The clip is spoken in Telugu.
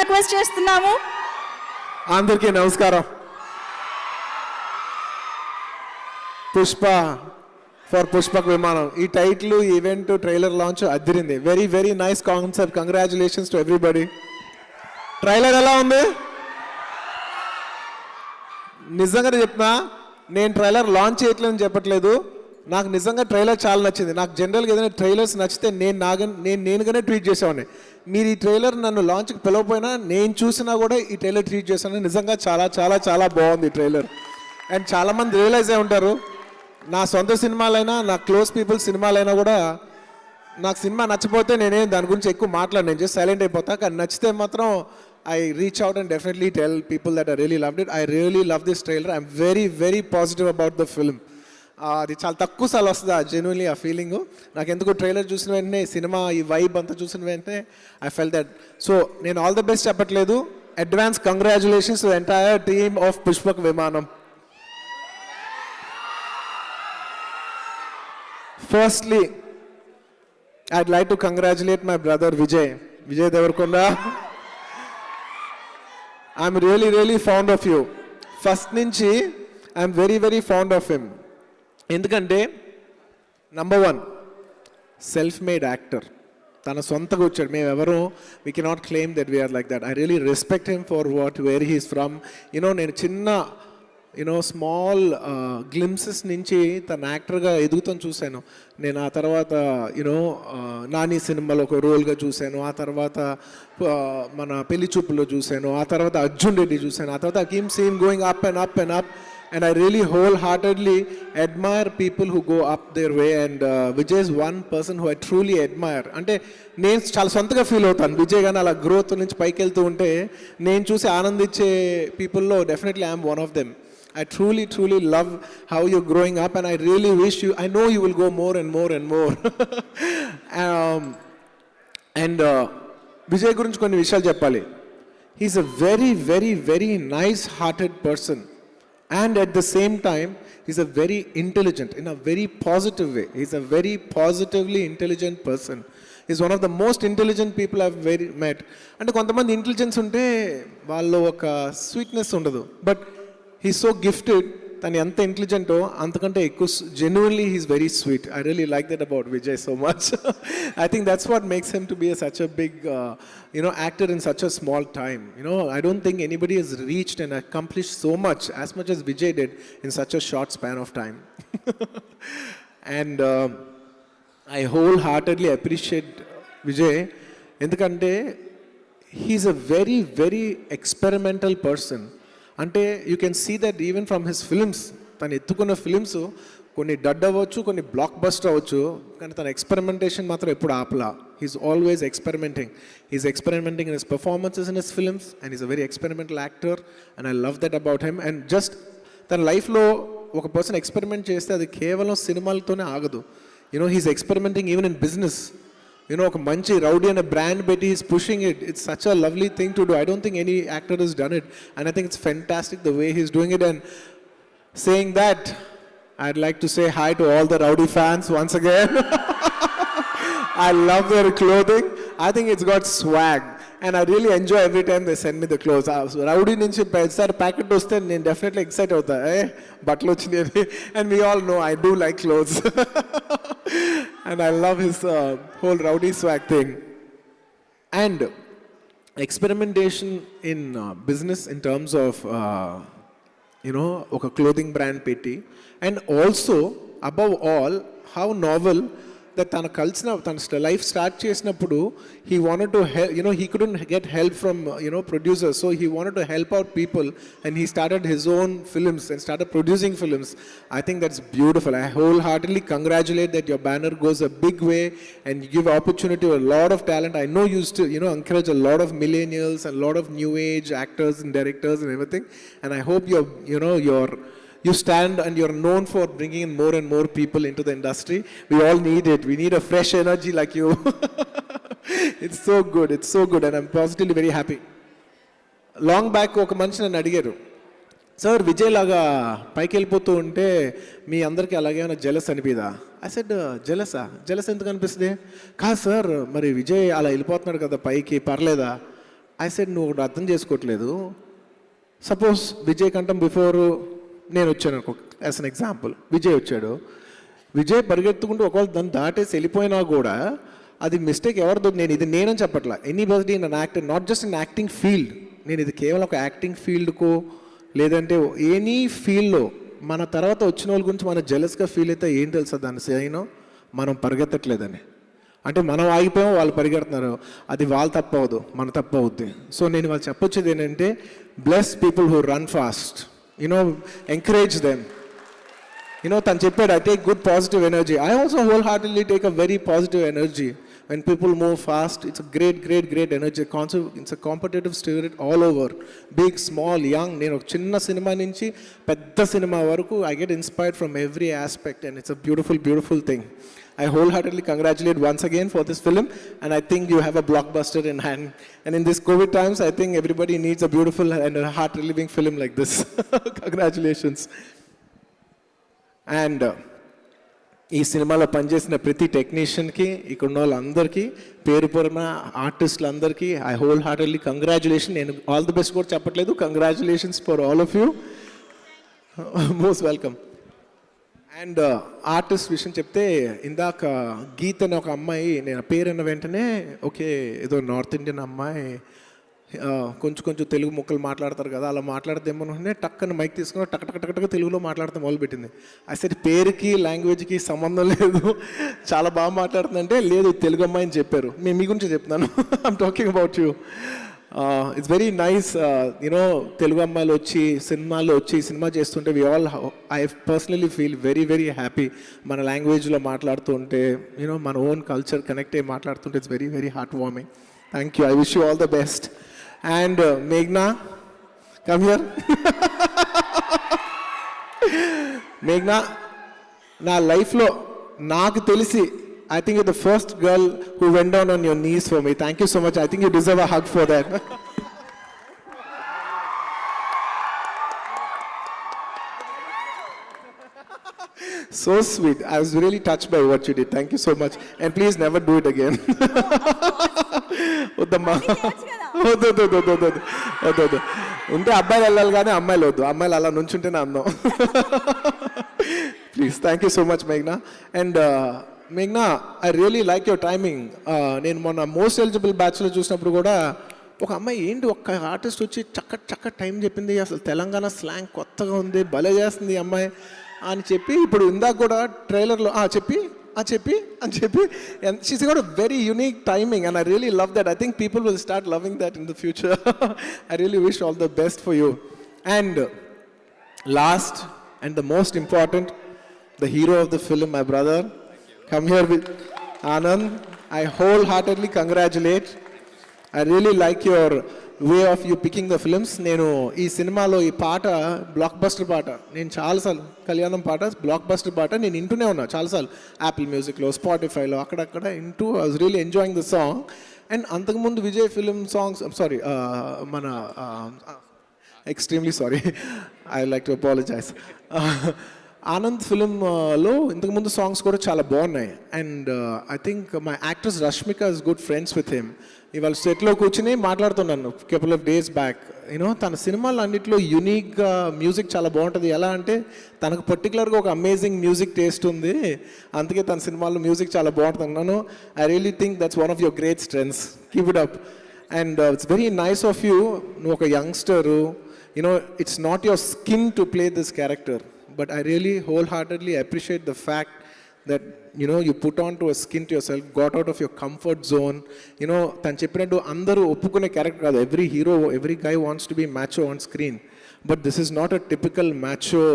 రిక్వెస్ట్ చేస్తున్నాము. అందరికీ నమస్కారం. పుష్ప ఫర్ పుష్పక్ విమానం ఈ title event trailer launch Adirindi. Very very nice concept. Congratulations to everybody. Trailer ఎలా ఉంది? నిజంగానే చెప్తున్నా, నేను ట్రైలర్ లాంచ్ చేయట్లేదని చెప్పట్లేదు. నాకు నిజంగా ట్రైలర్ చాలా నచ్చింది. నాకు జనరల్గా ఏదైనా ట్రైలర్స్ నచ్చితే నేనుగానే ట్వీట్ చేసేవాడిని. మీరు ఈ ట్రైలర్ నన్ను లాంచ్కి పిలవపోయినా నేను చూసినా కూడా ఈ ట్రైలర్ ట్వీట్ చేశాను. నిజంగా చాలా చాలా చాలా బాగుంది ఈ ట్రైలర్. అండ్ చాలామంది రియలైజ్ అయి ఉంటారు, నా సొంత సినిమాలైనా నా క్లోజ్ పీపుల్ సినిమాలైనా కూడా నాకు సినిమా నచ్చపోతే నేనేం దాని గురించి ఎక్కువ మాట్లాడను. నేను జస్ట్ సైలెంట్ అయిపోతా. కానీ నచ్చితే మాత్రం I reach out and definitely tell people that I really loved it. I really love this trailer. I'm very, very positive about the film. అది చాలా తక్కువ సార్లు వస్తుంది జెన్యున్లీ ఆ ఫీలింగ్. నాకు ఎందుకు ట్రైలర్ చూసిన వెంటనే సినిమా ఈ వైబ్ అంతా చూసిన వెంటనే ఐ ఫెల్ దట్. సో నేను ఆల్ ద బెస్ట్ చెప్పట్లేదు, advance congratulations to entire team of Pushpak విమానం. Firstly, I'd like to congratulate my brother Vijay Devarkonda. I'm really, really fond of you. First నుంచి I'm very, very fond of him. ఎందుకంటే నంబర్ 1 సెల్ఫ్ మేడ్ యాక్టర్. తన సొంతగా వచ్చాడు. మేము ఎవరు we can't claim that we are like that. I really respect him for where he's from. నేను చిన్న స్మాల్ గ్లిమ్సెస్ నుంచి తన యాక్టర్గా ఎదుగుతాను చూశాను. నేను ఆ తర్వాత నాని సినిమాలో ఒక రోల్గా చూశాను. ఆ తర్వాత మన పెళ్లి చూపులో చూశాను. ఆ తర్వాత అర్జున్ రెడ్డి చూశాను. ఆ తర్వాత కీమ్ సీమ్ going up and up and up. And I really wholeheartedly admire people who go up their way. And Vijay is one person who I truly admire. అంటే నేను చాలా సొంతగా ఫీల్ అవుతాను విజయ్ గానీ అలా గ్రోత్ నుంచి పైకి వెళ్తూ ఉంటే నేను చూసి ఆనందించే పీపుల్లో definitely I'm one of them. I truly, truly love how you're growing up, and I really wish I know you will go more and more and more. And Vijay గురించి కొన్ని విషయాలు చెప్పాలి. He's a very, very, very nice-hearted person. And at the same time, he's a very intelligent, in a very positive way. He's a very positively intelligent person. He's one of the most intelligent people I've met. And కొంతమంది ఇంటెలిజెన్స్ ఉంటే వాళ్ళు ఒక స్వీట్నెస్ ఉండదు. But he's so gifted. తను ఎంత ఇంటెలిజెంటో అంతకంటే ఎక్కువ genuinely he's very sweet. I really like that about Vijay so much. I think that's what makes him to be such a big actor in such a small time. I don't think anybody has reached and accomplished so much as Vijay did in such a short span of time. And I wholeheartedly appreciate Vijay ఎందుకంటే he's a very, very experimental person. అంటే you can see that even from his films. తను ఎత్తుకున్న ఫిల్మ్స్ కొన్ని డడ్ అవ్వచ్చు, కొన్ని బ్లాక్ బస్టర్ అవ్వచ్చు, కానీ తన ఎక్స్పెరిమెంటేషన్ మాత్రం ఎప్పుడు ఆపలా. He's always experimenting. He's experimenting in his performances in his films, and is a very experimental actor. And I love that about him. And just తన లైఫ్లో ఒక పర్సన్ ఎక్స్పెరిమెంట్ చేస్తే అది కేవలం సినిమాలతోనే ఆగదు. He's experimenting even in business. ఒక మంచి రౌడీ అనే బ్రాండ్ పెట్టి is pushing it. It's such a lovely thing to do. I don't think any actor has done it, and I think it's fantastic the way he's doing it. And saying that, I'd like to say hi to all the rowdy fans once again. I love their clothing. I think it's got swag. And I really enjoy every time they send me the clothes. Rowdy నుంచి పెద్ద ప్యాకెట్ వస్తే నేను డెఫినెట్లీ ఎక్సైట్ అవుతా. బట్టలు వచ్చినాయి. And we all know I do like clothes. And I love his whole rowdy swag thing. And experimentation in business in terms of ఒక క్లోదింగ్ బ్రాండ్ పెట్టి, and also above all how novel that తన లైఫ్ స్టార్ట్ చేసినప్పుడు he wanted to help, he couldn't get help from producers, so he wanted to help out people, and he started his own films and started producing films. I think that's beautiful. I wholeheartedly congratulate that your banner goes a big way and you give opportunity to a lot of talent. I know you used to encourage a lot of millennials and a lot of new age actors and directors and everything, and I hope you stand and you're known for bringing in more and more people into the industry. We all need it. We need a fresh energy like you. It's so good. It's so good. And I'm positively very happy. Long back, ఒక మనిషి నన్ను అడిగారు, సార్ విజయ్ లాగా పైకి వెళ్ళిపోతూ ఉంటే మీ అందరికీ అలాగే ఏమైనా జెలస్ అనిపిదా? ఐ సెడ్ జెలస్ ఎందుకు అనిపిస్తుంది? కాదు సార్, మరి విజయ్ అలా వెళ్ళిపోతున్నాడు కదా పైకి, పర్లేదా? ఐ సెడ్ నువ్వు ఒకటి అర్థం చేసుకోవట్లేదు. సపోజ్ విజయ్ కంటం బిఫోర్ నేను వచ్చాను అనుకో, యాజ్ అన్ ఎగ్జాంపుల్ విజయ్ వచ్చాడు. విజయ్ పరిగెత్తుకుంటూ ఒకవేళ దాన్ని దాటేసి వెళ్ళిపోయినా కూడా అది మిస్టేక్ ఎవరిదో, నేనని చెప్పట్లా. Anybody in an actor, not just in acting field, నేను ఇది కేవలం ఒక యాక్టింగ్ ఫీల్డ్కో లేదంటే ఎనీ ఫీల్డ్లో మన తర్వాత వచ్చిన వాళ్ళ గురించి మనం జెలస్గా ఫీల్ అయితే ఏం తెలుసా దాని సైనో, మనం పరిగెత్తట్లేదని. అంటే మనం ఆగిపోయాం, వాళ్ళు పరిగెడుతున్నారు, అది వాళ్ళ తప్పు అవ్వదు, మన తప్పు అవుద్ది. సో నేను వాళ్ళు చెప్పొచ్చేది ఏంటంటే, bless people who run fast, encourage them. తను చెప్పాడు, I take good positive energy. I also wholeheartedly take a very positive energy. When people move fast, it's a great energy. It's a competitive spirit all over. Big, small, young. నేను ఒక చిన్న సినిమా నుంచి పెద్ద సినిమా వరకు I get inspired from every aspect, and it's a beautiful thing. I wholeheartedly congratulate once again for this film, and I think you have a blockbuster in hand. And in this COVID times, I think everybody needs a beautiful and a heart-relieving film like this. Congratulations. And ఈ సినిమాలో పనిచేసిన ప్రతి టెక్నీషియన్కి, ఇక్కడ ఉన్న వాళ్ళందరికీ, పేరు పేరున ఆర్టిస్టులందరికీ ఐ హోల్ హార్టెడ్లీ కంగ్రాచులేషన్. నేను ఆల్ ది బెస్ట్ కూడా చెప్పట్లేదు, congratulations for all of you, most welcome. And artist విషయం చెప్తే, ఇందాక గీత్ అనే ఒక అమ్మాయి, నేను పేరు అన్న వెంటనే ఓకే ఏదో నార్త్ ఇండియన్ అమ్మాయి, కొంచెం తెలుగు ముక్కలు మాట్లాడతారు కదా, అలా మాట్లాడితేమోనే టక్కన మైక్ తీసుకుని టక్ తెలుగులో మాట్లాడతాం మొదలుపెట్టింది. అసలు పేరుకి లాంగ్వేజ్కి సంబంధం లేదు, చాలా బాగా మాట్లాడుతుందంటే లేదు తెలుగు అమ్మాయి అని చెప్పారు. మేము మీ గురించి చెప్తున్నాను, I'm talking about you. It's very nice Telugu అమ్మాయిలు వచ్చి సినిమాల్లో వచ్చి సినిమా చేస్తుంటే I personally feel very happy. మన లాంగ్వేజ్లో మాట్లాడుతూ ఉంటే మన ఓన్ కల్చర్ కనెక్ట్ అయ్యి మాట్లాడుతుంటే it's very heart warming. Thank you. I wish you all the best. And Meghna, come here. Meghna, na life lo naaku telisi, I think you're the first girl who went down on your knees for me. Thank you so much. I think you deserve a hug for that. So sweet. I was really touched by what you did. Thank you so much. And please never do it again. వద్దమ్మా, వద్దు. ఉంటే అబ్బాయిలు వెళ్ళాలి కానీ అమ్మాయిలు వద్దు. అమ్మాయిలు అలా నుంచుంటేనే అందం. Please. Thank you so much మేఘ్నా. And మేఘ్నా, I really like your timing. నేను మొన్న మోస్ట్ ఎలిజిబుల్ బ్యాచ్లో చూసినప్పుడు కూడా ఒక అమ్మాయి ఏంటి ఒక్క ఆర్టిస్ట్ వచ్చి చక్క టైం చెప్పింది, అసలు తెలంగాణ స్లాంగ్ కొత్తగా ఉంది, భలే చేస్తుంది ఈ అమ్మాయి అని చెప్పి, ఇప్పుడు ఇందాక కూడా ట్రైలర్లో చెప్పి and she's got a very unique timing, and I really love that. I think people will start loving that in the future. I really wish all the best for you. And last and the most important, the hero of the film, my brother. Come here with Anand. I wholeheartedly congratulate. I really like your way of you picking the films. నేను ఈ సినిమాలో ఈ పాట బ్లాక్ బస్టర్ పాట, నేను చాలాసార్లు కళ్యాణం పాట బ్లాక్ బస్టర్ పాట నేను వింటూనే ఉన్నా చాలాసార్లు, యాపిల్ మ్యూజిక్లో, స్పాటిఫైలో, అక్కడక్కడ వింటూ I was really enjoying the song. And అంతకుముందు విజయ్ ఫిలిం సాంగ్స్, సారీ మన extremely sorry, I like to apologise, Anand ఫిలింలో ఇంతకుముందు సాంగ్స్ కూడా చాలా బాగున్నాయి. And I think my actress Rashmika is good friends with him. ఇవాళ సెట్లో కూర్చుని మాట్లాడుతున్నాను కపుల్ ఆఫ్ డేస్ బ్యాక్. తన సినిమాలు అన్నింటిలో యూనిక్గా మ్యూజిక్ చాలా బాగుంటుంది. ఎలా అంటే తనకు పర్టికులర్గా ఒక అమేజింగ్ మ్యూజిక్ టేస్ట్ ఉంది, అందుకే తన సినిమాల్లో మ్యూజిక్ చాలా బాగుంటుంది అన్నాను. I really think that's one of your great strengths. Keep it up. And it's very nice of you. నువ్వు ఒక youngster, it's not your skin to play this character, but I really wholeheartedly appreciate the fact that you put on to a skin to yourself, got out of your comfort zone. తను చెప్పినట్టు అందరూ ఒప్పుకునే క్యారెక్టర్ కాదు. every guy wants to be macho on screen, but this is not a typical macho